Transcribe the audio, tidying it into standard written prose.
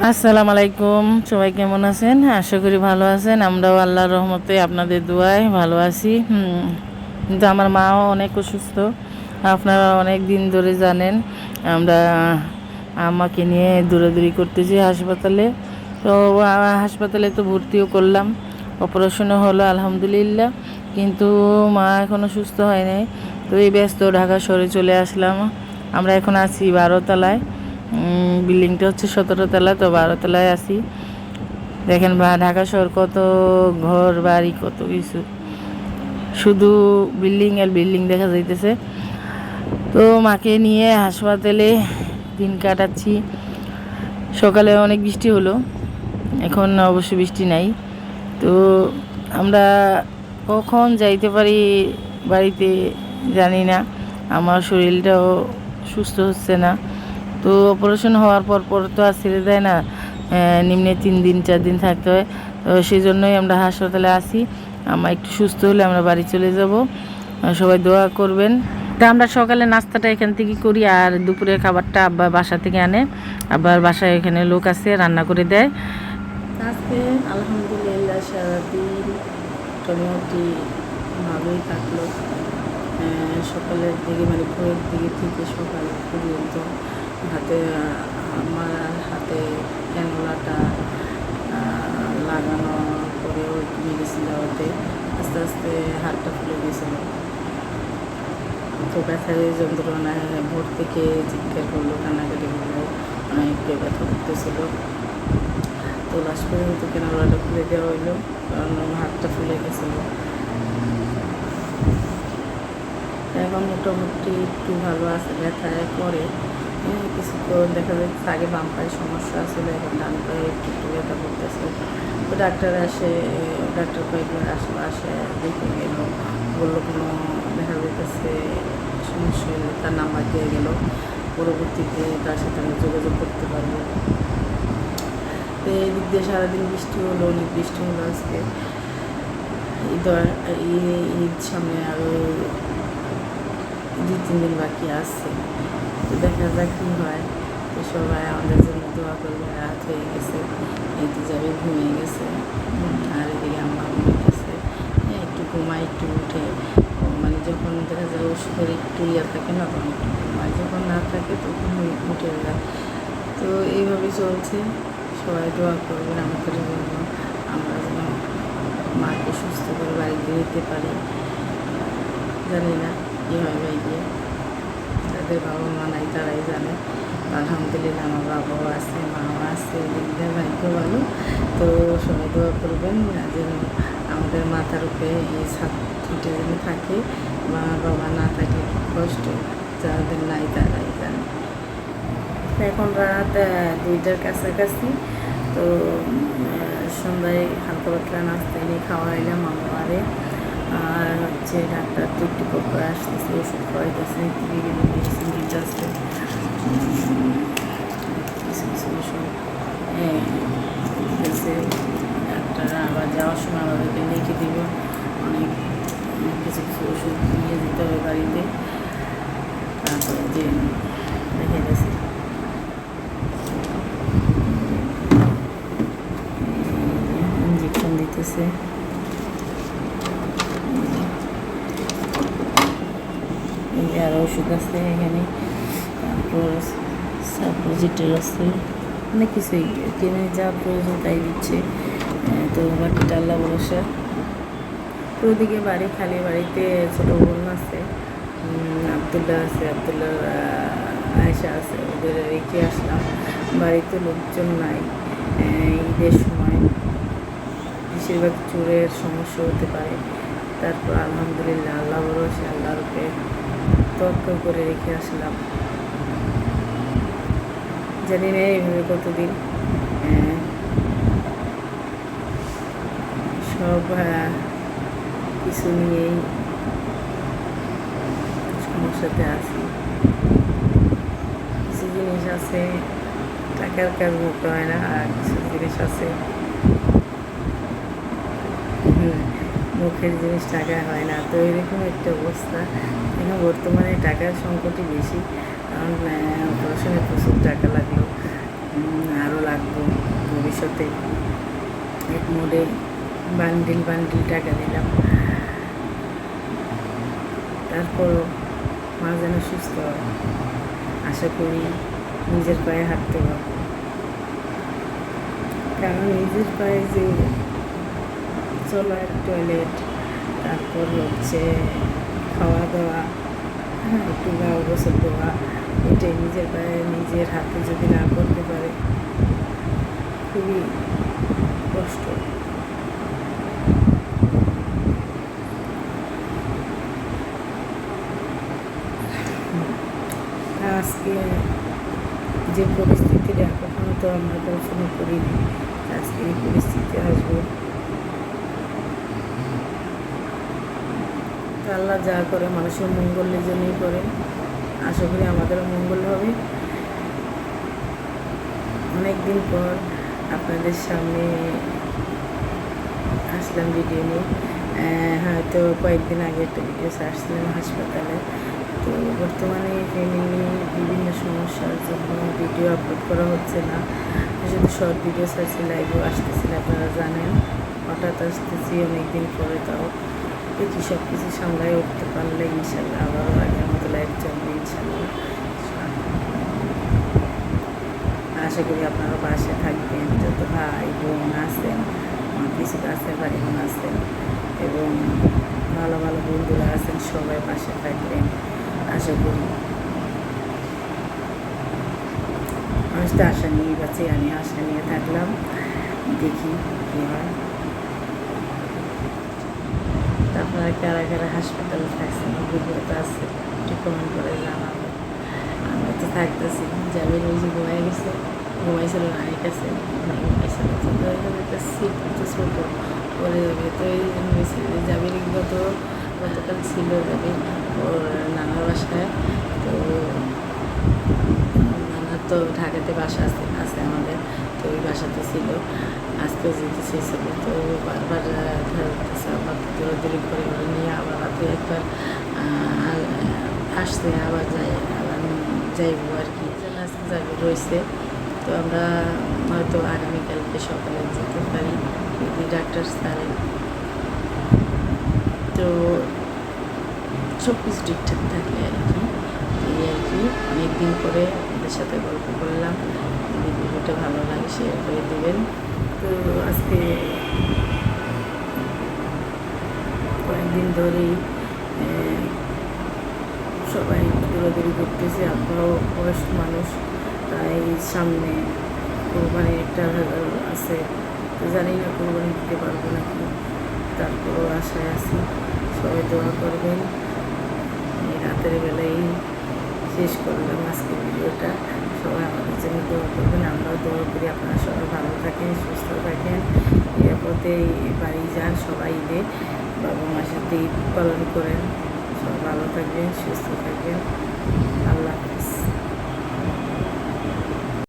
আসসালামু আলাইকুম, সবাই কেমন আছেন? আশা করি ভালো আছেন। আমরাও আল্লাহর রহমতে আপনাদের দোয়ায় ভালো আছি। কিন্তু আমার মাও অনেক অসুস্থ, আপনারা অনেক দিন ধরে জানেন। আমরা আমাকে নিয়ে দৌড়াদৌড়ি করতেছি হাসপাতালে। তো হাসপাতালে তো ভর্তিও করলাম, অপারেশনও হলো আলহামদুলিল্লাহ। কিন্তু মা এখনও সুস্থ হয় নাই। তো এই ব্যস্ত ঢাকা শহরে চলে আসলাম। আমরা এখন আছি 12 তলায়। বিল্ডিংটা হচ্ছে 17 তলা, তো 12 তলায় আছি। দেখেন বা ঢাকা শহর কত ঘর বাড়ি, কত কিছু, শুধু বিল্ডিং আর বিল্ডিং দেখা যাইতেছে। তো মাকে নিয়ে হাসপাতালে দিন কাটাচ্ছি। সকালে অনেক বৃষ্টি হলো, এখন অবশ্য বৃষ্টি নাই। তো আমরা কখন যাইতে পারি বাড়িতে জানি না। আমার শরীরটাও সুস্থ হচ্ছে না। তো অপারেশন হওয়ার পর তো আর ছেড়ে দেয় না, নিম্নে 3 দিন 4 দিন থাকতে হয়। তো সেই জন্যই আমরা হাসপাতালে আসি। আমরা একটু সুস্থ হলে আমরা বাড়ি চলে যাব। সবাই দোয়া করবেন। তা আমরা সকালে নাস্তাটা এখান থেকে করি, আর দুপুরের খাবারটা আব্বা বাসা থেকে আনে। আবার বাসায় এখানে লোক আছে, রান্না করে দেয়। আজকে আলহামদুলিল্লাহ সারাদিন মোটামুটি ভালোই কাটলো। সকালের দিকে মানে ভোরের দিকে থেকে সকাল পর্যন্ত আমার হাতে ক্যানোলাটা লাগানোর পরেও মেডিসিন দেওয়াতে আস্তে আস্তে হাতটা ফুলে গেছিল। তো ব্যথার যন্ত্রণায় ভোর থেকে চিৎকার করলো, কান্নাকাটি করলো, অনেক ব্যথা করতেছিল। তো লাস্ট পর্যন্ত ক্যানোলাটা খুলে দেওয়া হইলো, কারণ হাতটা ফুলে গেছিলো। এখন মোটামুটি একটু ভালো আছে, ব্যথায় করে কিছুক্ষণ দেখা যাচ্ছে। আগে বাম পায়ে সমস্যা ছিল, এখন ডান পায়ে একটু একটু ব্যথা করতেছে। তো ডাক্তার আসে, ডাক্তার কয়েকবার আসে দেখে গেল, বললো কোনো দেখা যাইতেছে সমস্যা হলে তার নাম্বার দিয়ে গেল, পরবর্তীতে তার সাথে আমি যোগাযোগ করতে পারবো। তো এই দিক দিয়ে সারাদিন বৃষ্টি হলো, অনেক বৃষ্টি হলো আজকে। ঈদ সামনে আরও 2-3 দিন বাকি আসছে। তো দেখা যাক কী হয়। তো সবাই আমাদের জন্য দোয়া করবে। রাত হয়ে গেছে, এই তো যাবে ঘুমিয়ে গেছে, আর এদিকে আম্মা ঘুমিয়েছে। একটু ঘুমাই, একটু উঠে, মানে যখন দেখা যায় ওষুধের একটু থাকে না, তখন একটু ঘুমায়, যখন না থাকে তখন উঠে যায়। তো এইভাবেই চলছে। সবাই দোয়া করবেন আমাদের জন্য, আমরা যেন মাকে সুস্থ করে বাড়িতে নিতে পারি। জানি না কী হয় বাইরে, যাদের বাবা মা নাই তারাই জানে। আলহামদুলিল্লাহ আমার বাবাও আছে, মাও আছে, দিকদের ভাগ্য ভালো। তো সবাই দোয়া করবেন যেন আমাদের মাথার উপরে এই ছাদ ফুটে যেন থাকে। মা বাবা না থাকলে খুব কষ্ট, যাদের নাই তারাই জানে। এখন রাত 2টার কাছাকাছি। তো সন্ধ্যায় হালকা পাতলা নাস্তা এনে খাওয়াইলাম আমারে। আর হচ্ছে ডাক্তার তো একটু পর আসতেছে, ওষুধ খাওয়াইতেছে, বিভিন্ন মেডিসিন দিতে আসছে, কিছু কিছু ওষুধ দিতেছে। ডাক্তাররা আবার যাওয়ার সময় আমাদেরকে লিখে দিব, অনেক কিছু কিছু ওষুধ নিয়ে দিতে হবে বাড়িতে। তারপরে যে দেখে গেছে ইঞ্জেকশন দিতেছে। আর ওষুধ আছে এখানে, তারপর সাপোজিটর আছে, অনেক কিছুই কিনে যা প্রয়োজন তাই দিচ্ছে। তো বাকিটা আল্লাহ ভরসা। তো ওদিকে বাড়ি খালি, বাড়িতে ছোটো বোন আছে, আবদুল্লাহ আছে, আবদুল্লাহ আয়েশা আছে, ওদের রেখে আসলাম। বাড়িতে লোকজন নাই, ঈদের সময় বেশিরভাগ চোরের সমস্যা হতে পারে। তারপর আলহামদুলিল্লাহ আল্লাহ ভরসা, আল্লাহর উপরে তওয়াক্কুল করে রেখে আসলাম। জানি না এইভাবে কতদিন। সব কিছু নিয়েই সমস্যাতে আছি। কিছু জিনিস আছে টাকার কাজ করতে হয় না, আর কিছু জিনিস আছে মুখের জিনিস টাকা হয় না। তো এরকম একটা অবস্থা। এখন বর্তমানে টাকার সংকটই বেশি, কারণ অপারেশনে প্রচুর টাকা লাগলো, আরও রাখবো ভবিষ্যতে। এক মোড়ে বান্ডিল বান্ডিল টাকা দিলাম, তারপরও মা যেন সুস্থ হয়। আশা করি নিজের পায়ে হাঁটতে পারবো, কারণ নিজের পায়ে যে চলা, টয়লেট, তারপর হচ্ছে খাওয়া দাওয়া, একটু গা গোসল দেওয়া, এটাই নিজের পায়ে নিজের হাতে যদি না করতে পারে খুবই কষ্ট। আজকে যে পরিস্থিতিটা কখনো তো আমরা কল্পনা করিনি আজকে এই পরিস্থিতি আসবে। আল্লাহ যা করে মানুষের মঙ্গলের জন্যই করে, আশা করি আমাদেরও মঙ্গল হবে। অনেক দিন পর আপনাদের সামনে আসলাম ভিডিও নিয়ে। হয়তো কয়েকদিন আগে একটা ভিডিও ছাড়ছিলাম হাসপাতালে। তো বর্তমানে ফ্যামিলি বিভিন্ন সমস্যার জন্য ভিডিও আপলোড করা হচ্ছে না, শুধু শর্ট ভিডিও ছাড়ছি, লাইভও আসতেছি না, আপনারা জানেন। হঠাৎ আসতেছি অনেকদিন পরে, তাও দেখি সব কিছু সামলায় উঠতে পারলে ইনশাল্লাহ আবারও আগের মতো লাইভ চলবে ইনশাল্লাহ। আশা করি আপনারা পাশে থাকবেন, যত ভাই বোন আছেন, আমার কিছু কাছে ভাই বোন আছেন এবং ভালো ভালো বন্ধুরা আছেন, সবাই পাশে থাকবেন আশা করি। মানুষ তো আশা নিয়ে বাঁচে, আমি আশা নিয়ে থাকলাম, দেখি কী হয়। আপনারা কারা কারা হাসপাতালে থাকছেন, অভিজ্ঞতা আছে একটু কমেন্ট করে জানাবেন। আমরা তো থাকতেছি, যাবেন ওই যে ঘুমাই গেছে, ঘুমাইছিল নানির কাছে, ঘুমাইছিল তো সিট তো ছোটো পরে যাবে, তো এই জন্য গেছিল যাবেন। গতকাল ছিল যাবেন ওর নানার বাসায়। তো নানার তো ঢাকাতে বাসা আছে আমাদের, তো ওই বাসাতে ছিল, আজকেও যেতে চেয়েছিল। তো বারবার আবার দৌড়াদৌড়ি করে নিয়ে আবার রাতে একবার আসছে, আবার যাইব আর কি, আজকে যাবে রয়েছে। তো আমরা হয়তো আগামীকালকে সকালে যেতে পারি যদি ডাক্তার ছাড়ে। তো সব কিছু ঠিকঠাক থাকলে আর কি, এই আর কি। অনেকদিন পরে আপনাদের সাথে গল্প করলাম, যদি ভিডিওটা ভালো লাগে শেয়ার করে দেবেন। তো আজকে কয়েকদিন ধরেই সবাই দৌড়াদৌড়ি করতেছে, আপনারাও বয়স্ক মানুষ, তাই সামনে কোরবানি একটা আছে, তো জানি না কোরবানি দিতে পারবো নাকি, তারপরও আশায় আছি। সবাই দোয়া করবেন। এই রাতের বেলায় শেষ করলাম আজকে ভিডিওটা, সবাই আমাদের জন্য দোয়া করবেন, আমরাও দোয়া করি। আপনারা সবাই ভালো থাকেন, সুস্থ থাকেন, নিরাপদে বাড়ি যান, সবাই ঈদে বাবা মার সাথে ঈদ পালন করেন। সবাই ভালো থাকবেন, সুস্থ থাকবেন। আল্লাহ হাফিজ।